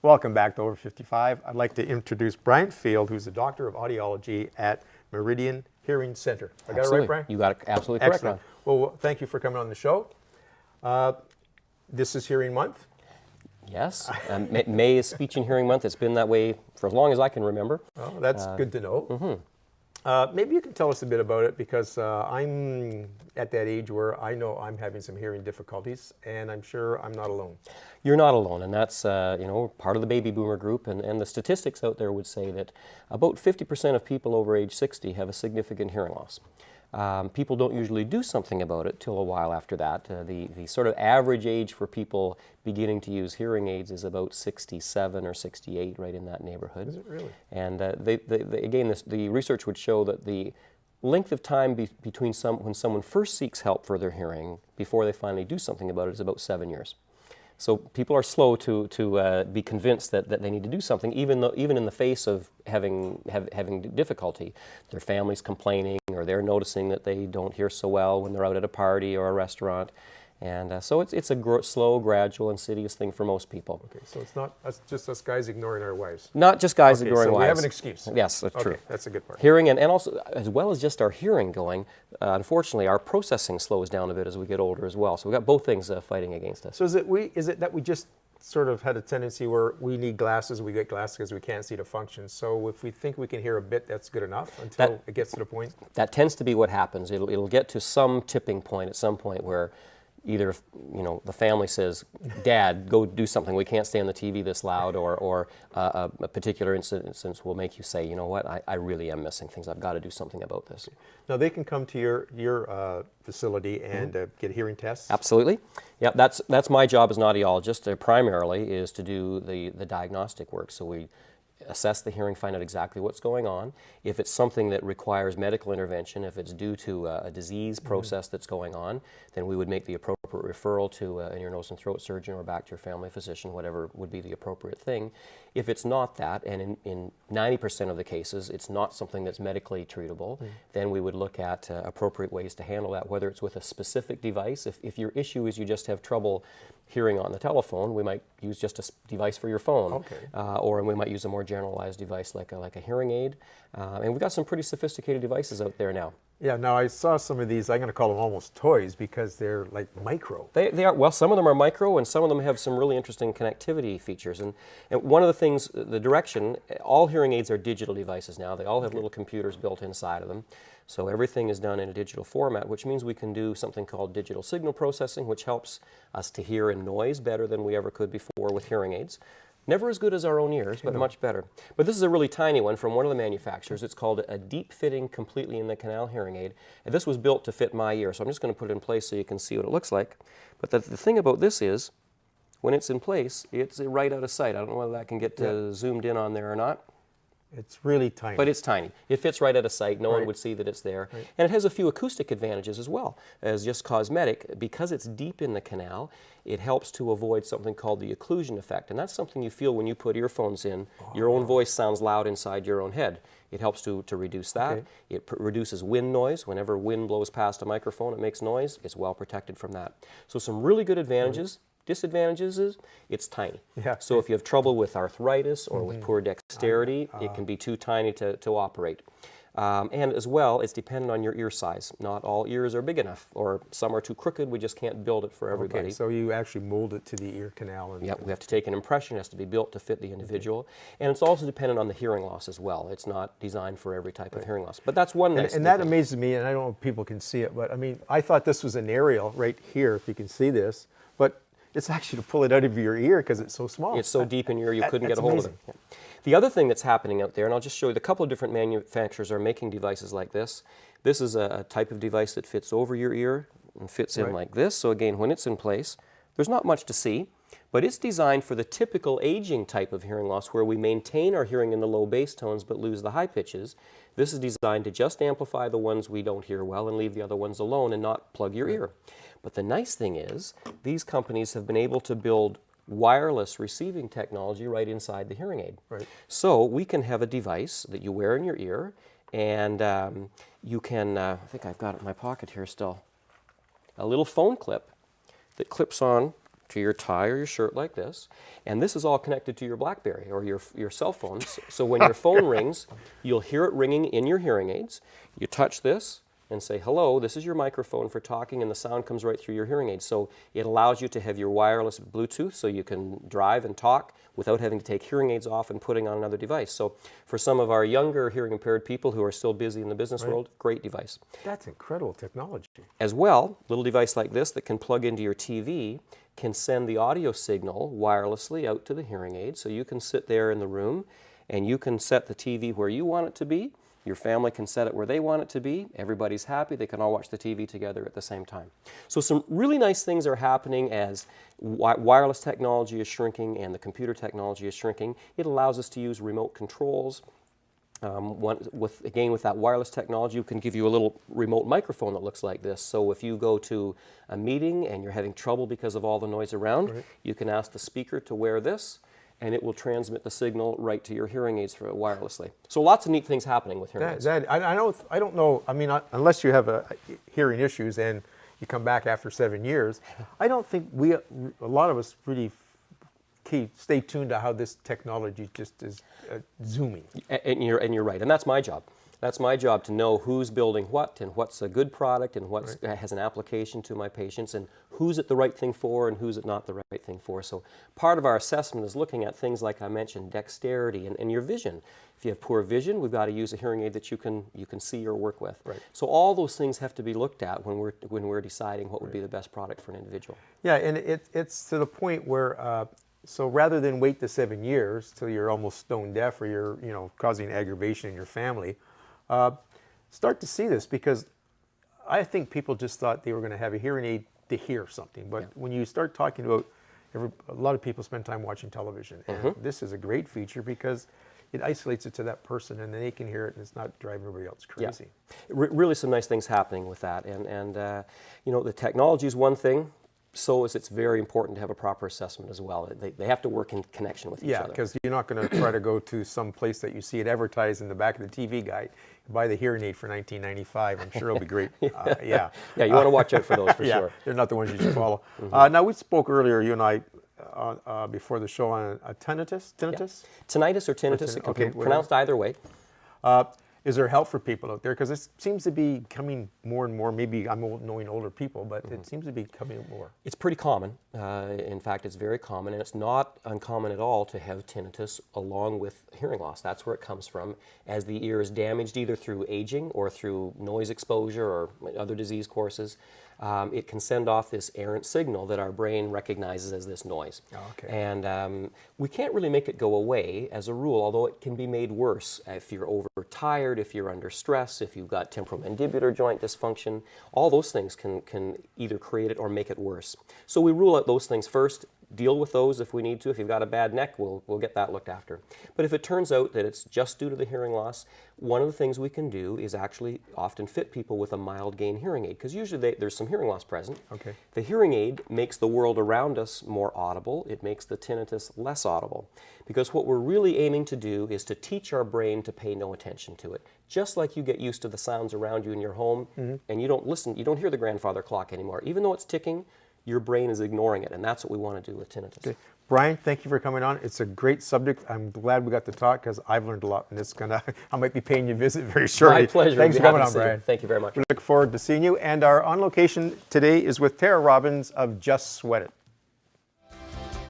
Welcome back to Over 55. I'd like to introduce Brian Field, who's the Doctor of Audiology at Meridan Hearing Center. I got it right, Brian? You got it absolutely correct. Excellent. Well, thank you for coming on the show. This is Hearing Month. Yes. May is Speech and Hearing Month. It's been that way for as long as I can remember. Oh, that's good to know. Maybe you can tell us a bit about it, because I'm at that age where I know I'm having some hearing difficulties, and I'm sure I'm not alone. You're not alone, and that's part of the baby boomer group, and the statistics out there would say that about 50% of people over age 60 have a significant hearing loss. People don't usually do something about it till a while after that. The sort of average age for people beginning to use hearing aids is about 67 or 68, right in that neighborhood. Is it really? And again, the research would show that the length of time between when someone first seeks help for their hearing before they finally do something about it is about 7 years. So people are slow to be convinced that they need to do something, even in the face of having difficulty. Their family's complaining, or they're noticing that they don't hear so well when they're out at a party or a restaurant. And so it's a slow, gradual, insidious thing for most people. Okay, so it's not just us guys ignoring our wives. Not just guys ignoring wives. So we have an excuse. Yes, that's true. That's a good part. Hearing, and also, as well as just our hearing going, unfortunately, our processing slows down a bit as we get older as well. So we've got both things fighting against us. So is it that we just sort of had a tendency where we need glasses, we get glasses because we can't see the function. So if we think we can hear a bit, that's good enough until it gets to the point? That tends to be what happens. It'll get to some tipping point at some point where either the family says, "Dad, go do something. We can't stay on the TV this loud," or a particular instance will make you say, "You know what? I really am missing things. I've got to do something about this." Now they can come to your facility and get hearing tests. Absolutely. Yeah, that's my job as an audiologist. Primarily is to do the diagnostic work. So we assess the hearing, find out exactly what's going on. If it's something that requires medical intervention, if it's due to a disease process that's going on, then we would make the appropriate referral to an ear, nose, and throat surgeon or back to your family physician, whatever would be the appropriate thing. If it's not that, and in 90% of the cases it's not something that's medically treatable, then we would look at appropriate ways to handle that, whether it's with a specific device. If your issue is you just have trouble hearing on the telephone, we might use just a device for your phone, or we might use a more generalized device like a hearing aid. And we've got some pretty sophisticated devices out there now. Yeah, now I saw some of these, I'm going to call them almost toys, because they're like micro. They are, well, some of them are micro, and some of them have some really interesting connectivity features. And one of the things, the direction, all hearing aids are digital devices now. They all have little computers built inside of them. So everything is done in a digital format, which means we can do something called digital signal processing, which helps us to hear in noise better than we ever could before with hearing aids. Never as good as our own ears, but much better. But this is a really tiny one from one of the manufacturers. It's called a deep fitting, completely in the canal hearing aid. And this was built to fit my ear, so I'm just going to put it in place so you can see what it looks like. But the thing about this is, when it's in place, it's right out of sight. I don't know whether that can get zoomed in on there or not. It's really tiny. But it's tiny. It fits right out of sight. No one would see that it's there. And it has a few acoustic advantages as well as just cosmetic. Because it's deep in the canal, it helps to avoid something called the occlusion effect. And that's something you feel when you put earphones in. Your own voice sounds loud inside your own head. It helps to reduce that. It reduces wind noise. Whenever wind blows past a microphone, it makes noise. It's well protected from that. So some really good advantages. Disadvantages is it's tiny. So if you have trouble with arthritis or with poor dexterity, it can be too tiny to operate. And as well, it's dependent on your ear size. Not all ears are big enough, or some are too crooked. We just can't build it for everybody. Okay, so you actually mold it to the ear canal. And we have to take an impression. It has to be built to fit the individual. And it's also dependent on the hearing loss as well. It's not designed for every type of hearing loss. But that's one nice and that amazes me, and I don't know if people can see it, but I mean, I thought this was an aerial right here, if you can see this, but it's actually to pull it out of your ear because it's so small. It's so deep in your ear you couldn't get a hold of it. The other thing that's happening out there, and I'll just show you, a couple of different manufacturers are making devices like this. This is a type of device that fits over your ear and fits in like this. So again, when it's in place, there's not much to see, but it's designed for the typical aging type of hearing loss where we maintain our hearing in the low bass tones but lose the high pitches. This is designed to just amplify the ones we don't hear well and leave the other ones alone and not plug your ear. But the nice thing is, these companies have been able to build wireless receiving technology right inside the hearing aid. So we can have a device that you wear in your ear, and you can, I think I've got it in my pocket here still, a little phone clip that clips on to your tie or your shirt like this, and this is all connected to your BlackBerry or your cell phone. So when your phone rings, you'll hear it ringing in your hearing aids. You touch this and say, hello, this is your microphone for talking, and the sound comes right through your hearing aids. So it allows you to have your wireless Bluetooth so you can drive and talk without having to take hearing aids off and putting on another device. So for some of our younger hearing impaired people who are still busy in the business world, great device. That's incredible technology. As well, little device like this that can plug into your TV can send the audio signal wirelessly out to the hearing aid. So you can sit there in the room and you can set the TV where you want it to be. Your family can set it where they want it to be. Everybody's happy. They can all watch the TV together at the same time. So some really nice things are happening as wireless technology is shrinking and the computer technology is shrinking. It allows us to use remote controls. With that wireless technology, it can give you a little remote microphone that looks like this. So if you go to a meeting and you're having trouble because of all the noise around, you can ask the speaker to wear this, and it will transmit the signal right to your hearing aids wirelessly. So lots of neat things happening with hearing aids. I don't know. I mean, unless you have hearing issues and you come back after 7 years, I don't think a lot of us really stay tuned to how this technology just is zooming. And you're right, and that's my job. That's my job, to know who's building what and what's a good product and what has an application to my patients and who's it the right thing for and who's it not the right thing for. So part of our assessment is looking at things like I mentioned, dexterity and your vision. If you have poor vision, we've got to use a hearing aid that you can see or work with. Right. So all those things have to be looked at when we're deciding what would be the best product for an individual. Yeah, and it's to the point where so rather than wait the 7 years till you're almost stone deaf or you're causing aggravation in your family, start to see this, because I think people just thought they were going to have a hearing aid to hear something. But when you start talking about, a lot of people spend time watching television, and this is a great feature because it isolates it to that person, and then they can hear it, and it's not driving everybody else crazy. Yeah. Really some nice things happening with that. And the technology is one thing. So it's very important to have a proper assessment as well. They have to work in connection with each other. Yeah, because you're not going to try to go to some place that you see it advertised in the back of the TV guide, buy the hearing aid for $19.95. I'm sure it'll be great. Yeah, you want to watch out for those for sure. They're not the ones you should follow. Now, we spoke earlier, you and I, before the show, on a tinnitus? Yeah. Tinnitus or tinnitus, it can be pronounced either way. Is there help for people out there? Because it seems to be coming more and more. Maybe I'm knowing older people, but it seems to be coming more. It's pretty common. In fact, it's very common, and it's not uncommon at all to have tinnitus along with hearing loss. That's where it comes from, as the ear is damaged either through aging or through noise exposure or other disease courses. It can send off this errant signal that our brain recognizes as this noise. And we can't really make it go away as a rule, although it can be made worse if you're overtired, if you're under stress, if you've got temporomandibular joint dysfunction. All those things can either create it or make it worse. So we rule out those things first, deal with those if we need to. If you've got a bad neck, we'll get that looked after. But if it turns out that it's just due to the hearing loss, one of the things we can do is actually often fit people with a mild gain hearing aid, because usually there's some hearing loss present. The hearing aid makes the world around us more audible. It makes the tinnitus less audible, because what we're really aiming to do is to teach our brain to pay no attention to it. Just like you get used to the sounds around you in your home and you don't hear the grandfather clock anymore. Even though it's ticking, your brain is ignoring it, and that's what we want to do with tinnitus. Brian, thank you for coming on. It's a great subject. I'm glad we got to talk, because I've learned a lot, and I might be paying you a visit very shortly. My pleasure. Thanks for coming on, Brian. Thank you very much. We look forward to seeing you. And our on location today is with Tara Robbins of Just Sweat It.